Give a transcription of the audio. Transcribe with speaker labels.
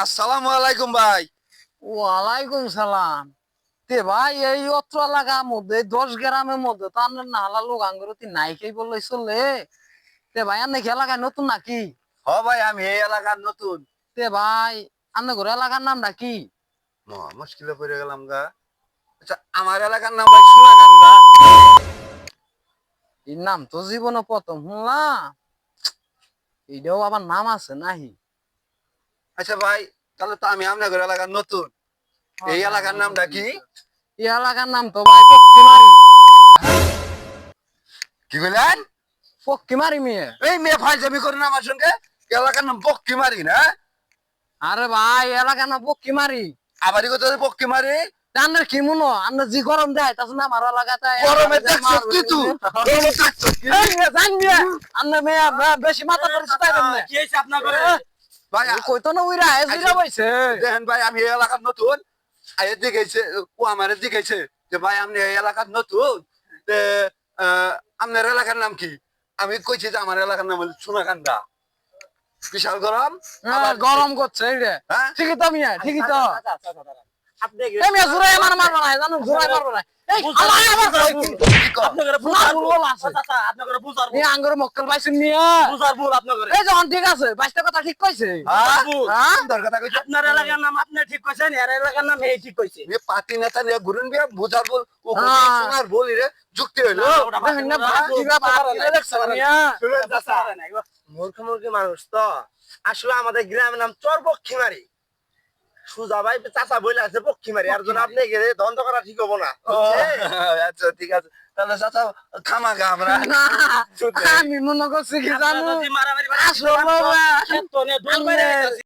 Speaker 1: আসসালামু আলাইকুম ভাই।
Speaker 2: ওয়ালাইকুম সালাম। তে ভাই এই অত্র এলাকার মধ্যে 10 গ্রামের মধ্যে তো আপনার নালা লোক আঙ্গুরতি নাই খেয়ে বললে চলে। তে ভাই আপনি কি এলাকায় নতুন নাকি?
Speaker 1: হ ভাই, আমি এই এলাকার নতুন।
Speaker 2: তে ভাই আপনার ঘর এলাকার নামটা কি?
Speaker 1: মুশকিলে পড়ে গেলাম গা। আচ্ছা, আমার এলাকার নাম ভাই সোনাকান্দা।
Speaker 2: এই নাম তো জীবনে প্রথম শুনলাম। এইটাও আবার নাম আছে নাহি?
Speaker 1: আচ্ছা ভাই, তাহলে তো আমি আপনার এলাকার নতুন। এই এলাকার নামটা কি?
Speaker 2: এই এলাকার নাম তো ভাই পক্ষিমারি।
Speaker 1: কি বললেন?
Speaker 2: পক্ষিমারি মেয়ে।
Speaker 1: এই মেয়ে ফাইজলামি করেন আমার সঙ্গে। এলাকার নাম পক্ষিমারি না?
Speaker 2: আরে ভাই এলাকার নাম পক্ষিমারি।
Speaker 1: আবারই কোথায় পক্ষিমারি?
Speaker 2: আপনার কি মনে হয়? আপনার যে গরম দেয় তাছাড়া না আমার এলাকাতে
Speaker 1: গরমে দেখছস কি তুই? গরমে দেখছস কি?
Speaker 2: আপনার মেয়ে বেশি মাথা পড়ছে তাই না?
Speaker 3: কি হইছে আপনার ঘরে?
Speaker 1: ভাই
Speaker 2: কইতো না উইরা এসবিরা বইছে।
Speaker 1: দেখেন ভাই, আমি এই এলাকার নতুন। আয়ের দিকেছে ও আমারে দিকেছে যে ভাই আপনি এই এলাকার নতুন। তে আপনার এলাকার নাম কি? আমি কইছি যে আমার এলাকার নাম হলো সোনাকান্দা। বিশাল গরম। আবার
Speaker 2: গরম করছে এই রে।
Speaker 1: হ্যাঁ?
Speaker 2: ঠিকই তো মিয়া, ঠিকই তো।
Speaker 3: আপনি
Speaker 2: এই মিয়া জোরাই আমার মারবা না, জানো জোরাই মারবা না। এই আল্লাহ আমার কই কি?
Speaker 1: কি কর?
Speaker 3: আপনার ঘরে
Speaker 2: না ভুল আছে।
Speaker 3: আপনার ঘরে বুঝার
Speaker 2: এই আঙ্গুর মক্কেল পাইছেন মিয়া।
Speaker 3: ভুল আপনার ঘরে।
Speaker 2: এই যখন ঠিক আছে, বাইশটা কথা ঠিক কইছে।
Speaker 1: হ্যাঁ?
Speaker 2: হ্যাঁ?
Speaker 1: সুন্দর কথা কইছো।
Speaker 3: আপনার এলাকার নাম আপনি ঠিক কইছেন, এর এলাকার নাম এই ঠিক কইছে।
Speaker 1: এ পার্টি নেতা নিয়ে ঘুরেন বিয়া বুঝার বল ও
Speaker 2: হ্যাঁ।
Speaker 1: সোনার বলি রে যুক্তি হইলো।
Speaker 2: দেখেন না ভাতিজা পাতিলে দেখছেন মিয়া।
Speaker 1: শুনেন চাচা,
Speaker 3: মূর্খ মানুষ তো। আসলে আমাদের গ্রামের নাম চরপক্ষিমারি। সুজা ভাই চাচা বইলে আছে পক্ষিমারি, আর জন্য আপনি গেলে দ্বন্দ্ব করা ঠিক হবো না।
Speaker 1: ও আচ্ছা ঠিক আছে, তাহলে চাচা খামাগা আমরা
Speaker 2: না, আমি মনে করছি কি জানো?
Speaker 3: মারামারি
Speaker 2: আসলে